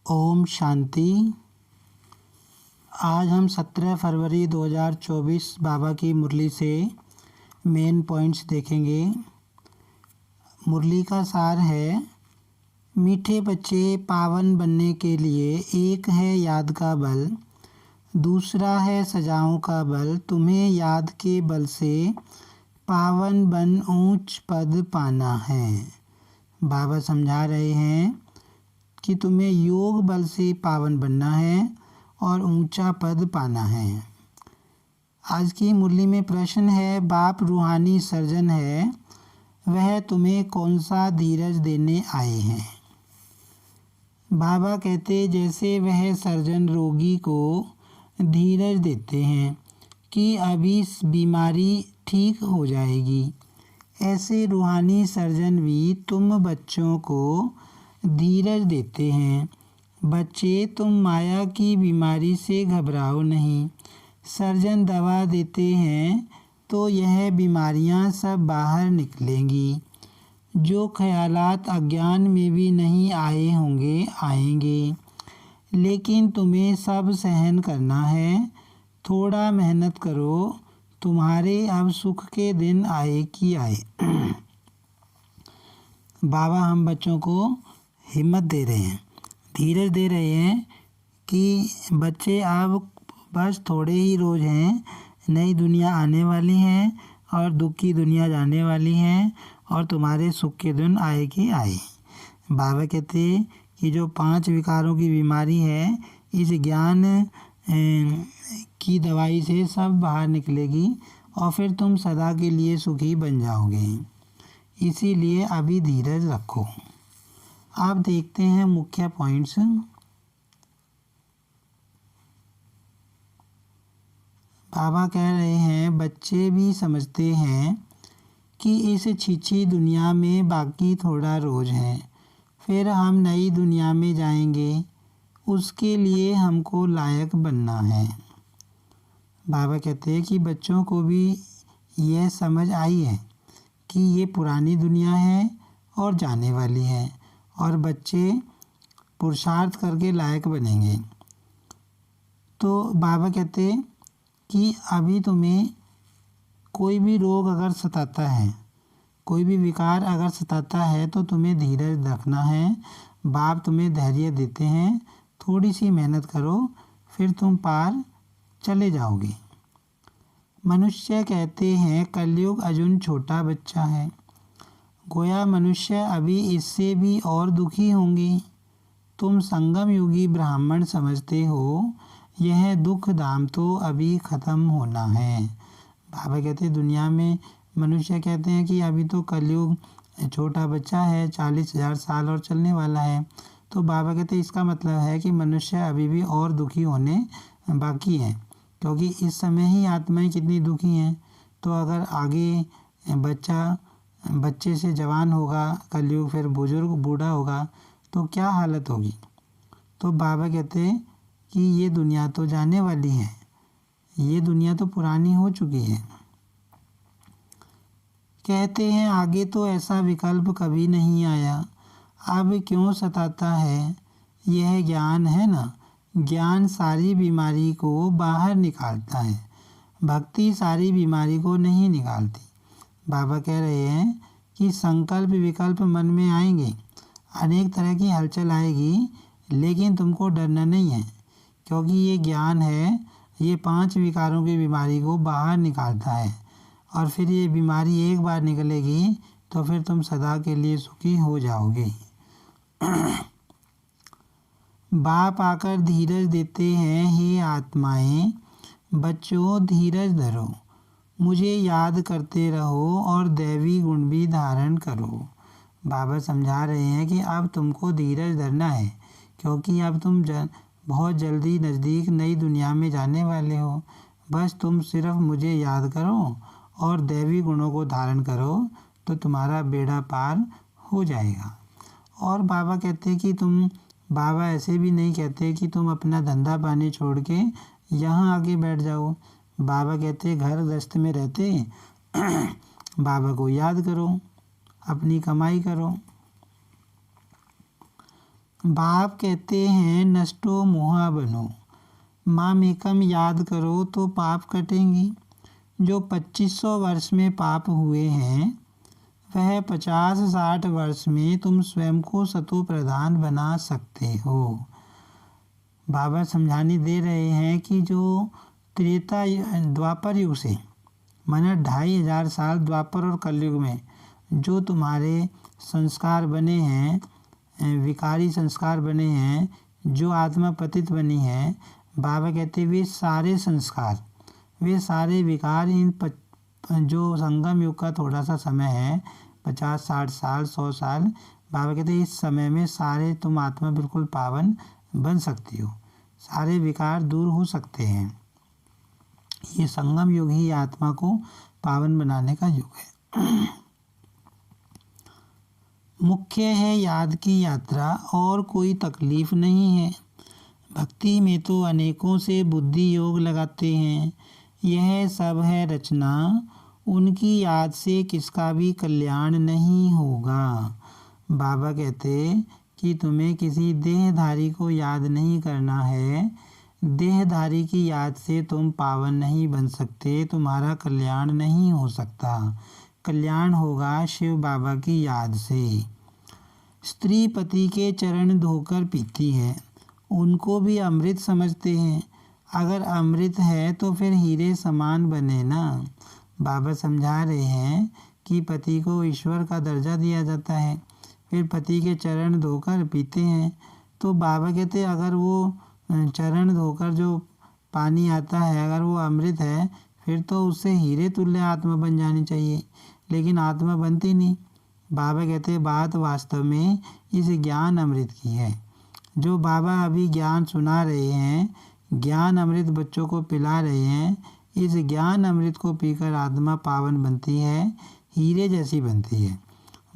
ओम शांति। आज हम 17 फरवरी 2024 बाबा की मुरली से मेन पॉइंट्स देखेंगे। मुरली का सार है, मीठे बच्चे पावन बनने के लिए एक है याद का बल, दूसरा है सजाओं का बल। तुम्हें याद के बल से पावन बन ऊंच पद पाना है। बाबा समझा रहे हैं कि तुम्हें योग बल से पावन बनना है और ऊंचा पद पाना है। आज की मुरली में प्रश्न है, बाप रूहानी सर्जन है, वह तुम्हें कौन सा धीरज देने आए हैं। बाबा कहते जैसे वह सर्जन रोगी को धीरज देते हैं कि अभी बीमारी ठीक हो जाएगी, ऐसे रूहानी सर्जन भी तुम बच्चों को धीरज देते हैं। बच्चे, तुम माया की बीमारी से घबराओ नहीं। सर्जन दवा देते हैं तो यह बीमारियां सब बाहर निकलेंगी। जो ख्यालात अज्ञान में भी नहीं आए होंगे आएंगे, लेकिन तुम्हें सब सहन करना है। थोड़ा मेहनत करो, तुम्हारे अब सुख के दिन आए कि आए। बाबा हम बच्चों को हिम्मत दे रहे हैं, धीरज दे रहे हैं कि बच्चे अब बस थोड़े ही रोज़ हैं, नई दुनिया आने वाली है और दुख की दुनिया जाने वाली है और तुम्हारे सुख के दिन आए कि आए। बाबा कहते कि जो 5 विकारों की बीमारी है, इस ज्ञान की दवाई से सब बाहर निकलेगी और फिर तुम सदा के लिए सुखी बन जाओगे। इसीलिए अभी धीरज रखो। आप देखते हैं मुख्य पॉइंट्स। बाबा कह रहे हैं बच्चे भी समझते हैं कि इस छीछी दुनिया में बाकी थोड़ा रोज है, फिर हम नई दुनिया में जाएंगे, उसके लिए हमको लायक बनना है। बाबा कहते हैं कि बच्चों को भी यह समझ आई है कि ये पुरानी दुनिया है और जाने वाली है और बच्चे पुरुषार्थ करके लायक बनेंगे। तो बाबा कहते कि अभी तुम्हें कोई भी रोग अगर सताता है, कोई भी विकार अगर सताता है तो तुम्हें धीरज रखना है। बाप तुम्हें धैर्य देते हैं, थोड़ी सी मेहनत करो, फिर तुम पार चले जाओगे। मनुष्य कहते हैं कलयुग अजुन छोटा बच्चा है, गोया मनुष्य अभी इससे भी और दुखी होंगे। तुम संगम युगी ब्राह्मण समझते हो, यह दुख धाम तो अभी ख़त्म होना है। बाबा कहते दुनिया में मनुष्य कहते हैं कि अभी तो कलयुग छोटा बच्चा है, 40,000 साल और चलने वाला है। तो बाबा कहते इसका मतलब है कि मनुष्य अभी भी और दुखी होने बाकी है, क्योंकि इस समय ही आत्माएं कितनी दुखी हैं। तो अगर आगे बच्चे से जवान होगा कलयुग, फिर बुजुर्ग बूढ़ा होगा, तो क्या हालत होगी। तो बाबा कहते कि ये दुनिया तो जाने वाली है, ये दुनिया तो पुरानी हो चुकी है। कहते हैं आगे तो ऐसा विकल्प कभी नहीं आया, अब क्यों सताता है। यह ज्ञान है ना, ज्ञान सारी बीमारी को बाहर निकालता है, भक्ति सारी बीमारी को नहीं निकालती। बाबा कह रहे हैं कि संकल्प विकल्प मन में आएंगे, अनेक तरह की हलचल आएगी, लेकिन तुमको डरना नहीं है, क्योंकि ये ज्ञान है, ये 5 विकारों की बीमारी को बाहर निकालता है और फिर ये बीमारी एक बार निकलेगी तो फिर तुम सदा के लिए सुखी हो जाओगे। बाप आकर धीरज देते हैं, हे आत्माएं बच्चों धीरज धरो, मुझे याद करते रहो और दैवी गुण भी धारण करो। बाबा समझा रहे हैं कि अब तुमको धीरज धरना है, क्योंकि अब तुम बहुत जल्दी नज़दीक नई दुनिया में जाने वाले हो। बस तुम सिर्फ मुझे याद करो और दैवी गुणों को धारण करो तो तुम्हारा बेड़ा पार हो जाएगा। और बाबा कहते कि बाबा ऐसे भी नहीं कहते कि तुम अपना धंधा पानी छोड़ के यहाँ आके बैठ जाओ। बाबा कहते घर गृहस्थ में रहते बाबा को याद करो, अपनी कमाई करो। बाप कहते हैं नष्टो मोहा बनो, माम एकम याद करो तो पाप कटेंगी। जो 2500 वर्ष में पाप हुए हैं वह 50-60 वर्ष में तुम स्वयं को सतो प्रधान बना सकते हो। बाबा समझाने दे रहे हैं कि जो त्रेता द्वापर युग से माना 2500 साल द्वापर और कलयुग में जो तुम्हारे संस्कार बने हैं, विकारी संस्कार बने हैं, जो आत्मा पतित बनी है, बाबा कहते वे सारे संस्कार, वे सारे विकार इन जो संगम युग का थोड़ा सा समय है 50-60 साल 100 साल, बाबा कहते इस समय में सारे तुम आत्मा बिल्कुल पावन बन सकती हो, सारे विकार दूर हो सकते हैं। ये संगम युग ही आत्मा को पावन बनाने का युग है। मुख्य है याद की यात्रा और कोई तकलीफ नहीं है। भक्ति में तो अनेकों से बुद्धि योग लगाते हैं, यह सब है रचना, उनकी याद से किसका भी कल्याण नहीं होगा। बाबा कहते कि तुम्हें किसी देहधारी को याद नहीं करना है, देहधारी की याद से तुम पावन नहीं बन सकते, तुम्हारा कल्याण नहीं हो सकता। कल्याण होगा शिव बाबा की याद से। स्त्री पति के चरण धोकर पीती है, उनको भी अमृत समझते हैं। अगर अमृत है तो फिर हीरे समान बने ना। बाबा समझा रहे हैं कि पति को ईश्वर का दर्जा दिया जाता है, फिर पति के चरण धोकर पीते हैं। तो बाबा कहते अगर वो चरण धोकर जो पानी आता है अगर वो अमृत है फिर तो उससे हीरे तुल्य आत्मा बन जानी चाहिए, लेकिन आत्मा बनती नहीं। बाबा कहते बात वास्तव में इस ज्ञान अमृत की है। जो बाबा अभी ज्ञान सुना रहे हैं, ज्ञान अमृत बच्चों को पिला रहे हैं, इस ज्ञान अमृत को पीकर आत्मा पावन बनती है, हीरे जैसी बनती है।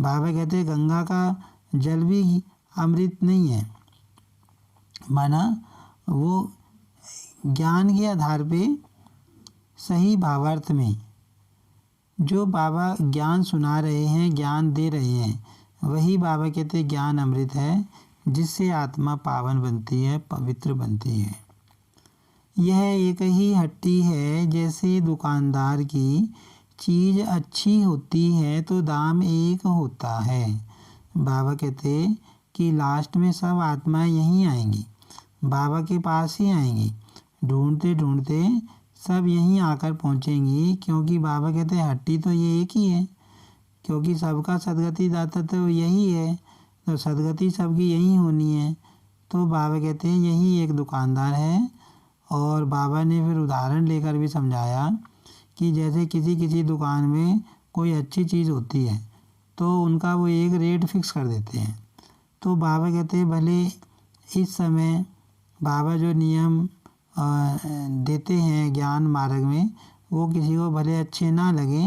बाबा कहते गंगा का जल भी अमृत नहीं है, माना वो ज्ञान के आधार पे सही भावार्थ में जो बाबा ज्ञान सुना रहे हैं, ज्ञान दे रहे हैं, वही बाबा कहते ज्ञान अमृत है, जिससे आत्मा पावन बनती है, पवित्र बनती है। यह एक ही हट्टी है, जैसे दुकानदार की चीज़ अच्छी होती है तो दाम एक होता है। बाबा कहते कि लास्ट में सब आत्माएं यहीं आएंगी, बाबा के पास ही आएंगी, ढूंढते ढूंढते सब यहीं आकर पहुंचेंगी, क्योंकि बाबा कहते हैं हट्टी तो ये एक ही है, क्योंकि सबका सदगति दाता तो यही है, तो सदगति सबकी यहीं होनी है। तो बाबा कहते हैं यही एक दुकानदार है। और बाबा ने फिर उदाहरण लेकर भी समझाया कि जैसे किसी किसी दुकान में कोई अच्छी चीज़ होती है तो उनका वो एक रेट फिक्स कर देते हैं। तो बाबा कहते हैं भले इस समय बाबा जो नियम देते हैं ज्ञान मार्ग में वो किसी को भले अच्छे ना लगे,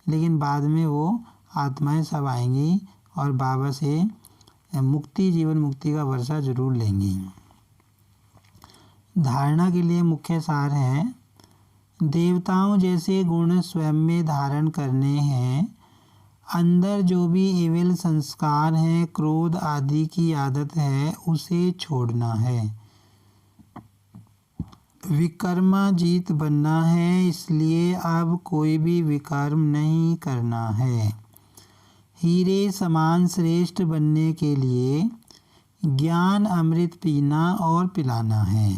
लेकिन बाद में वो आत्माएं सब आएंगी और बाबा से मुक्ति, जीवन मुक्ति का वर्षा जरूर लेंगी। धारणा के लिए मुख्य सार है देवताओं जैसे गुण स्वयं में धारण करने हैं। अंदर जो भी एविल संस्कार हैं, क्रोध आदि की आदत है, उसे छोड़ना है। विकर्माजीत बनना है, इसलिए अब कोई भी विकर्म नहीं करना है। हीरे समान श्रेष्ठ बनने के लिए ज्ञान अमृत पीना और पिलाना है।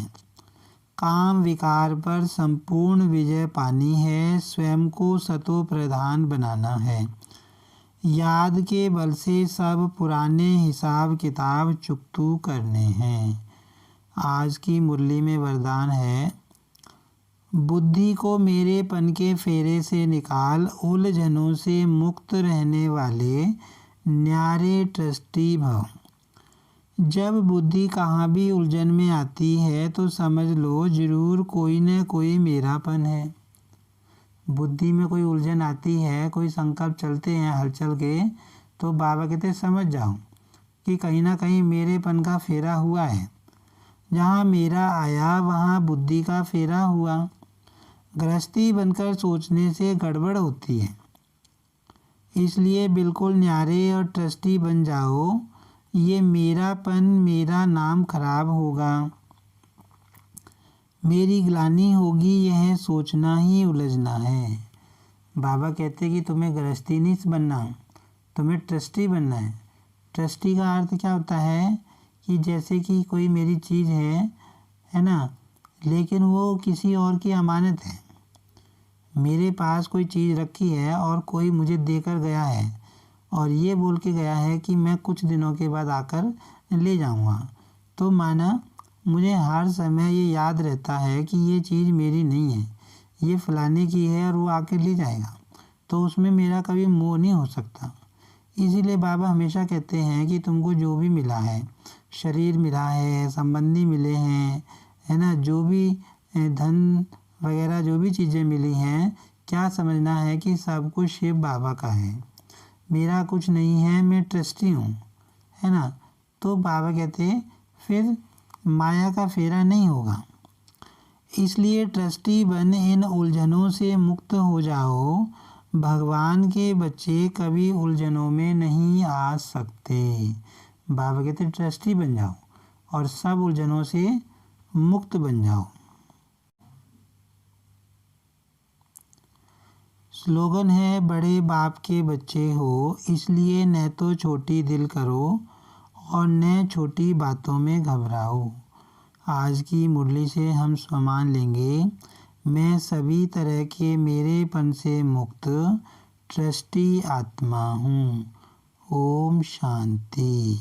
काम विकार पर संपूर्ण विजय पानी है, स्वयं को सतो प्रधान बनाना है। याद के बल से सब पुराने हिसाब किताब चुकतू करने हैं। आज की मुरली में वरदान है बुद्धि को मेरेपन के फेरे से निकाल, उलझनों से मुक्त रहने वाले न्यारे ट्रस्टी भव। जब बुद्धि कहाँ भी उलझन में आती है तो समझ लो जरूर कोई न कोई मेरापन है। बुद्धि में कोई उलझन आती है, कोई संकल्प चलते हैं हलचल के, तो बाबा कहते समझ जाओ कि कहीं ना कहीं मेरेपन का फेरा हुआ है। जहाँ मेरा आया वहाँ बुद्धि का फेरा हुआ। गृहस्थी बनकर सोचने से गड़बड़ होती है, इसलिए बिल्कुल न्यारे और ट्रस्टी बन जाओ। ये मेरापन, मेरा नाम खराब होगा, मेरी ग्लानि होगी, यह सोचना ही उलझना है। बाबा कहते कि तुम्हें गृहस्थी नहीं बनना, तुम्हें ट्रस्टी बनना है। ट्रस्टी का अर्थ क्या होता है कि जैसे कि कोई मेरी चीज़ है ना, लेकिन वो किसी और की अमानत है। मेरे पास कोई चीज़ रखी है और कोई मुझे देकर गया है और ये बोल के गया है कि मैं कुछ दिनों के बाद आकर ले जाऊंगा, तो माना मुझे हर समय ये याद रहता है कि ये चीज़ मेरी नहीं है, ये फलाने की है और वो आके ले जाएगा, तो उसमें मेरा कभी मोह नहीं हो सकता। इसीलिए बाबा हमेशा कहते हैं कि तुमको जो भी मिला है, शरीर मिला है, संबंधी मिले हैं, है ना, जो भी धन वगैरह जो भी चीज़ें मिली हैं, क्या समझना है कि सब कुछ शिव बाबा का है, मेरा कुछ नहीं है, मैं ट्रस्टी हूँ, है ना। तो बाबा कहते फिर माया का फेरा नहीं होगा। इसलिए ट्रस्टी बन इन उलझनों से मुक्त हो जाओ। भगवान के बच्चे कभी उलझनों में नहीं आ सकते। बाबा कहते ट्रस्टी बन जाओ और सब उलझनों से मुक्त बन जाओ। स्लोगन है, बड़े बाप के बच्चे हो, इसलिए न तो छोटी दिल करो और न छोटी बातों में घबराओ। आज की मुरली से हम सम्मान लेंगे, मैं सभी तरह के मेरेपन से मुक्त ट्रस्टी आत्मा हूँ। ओम शांति।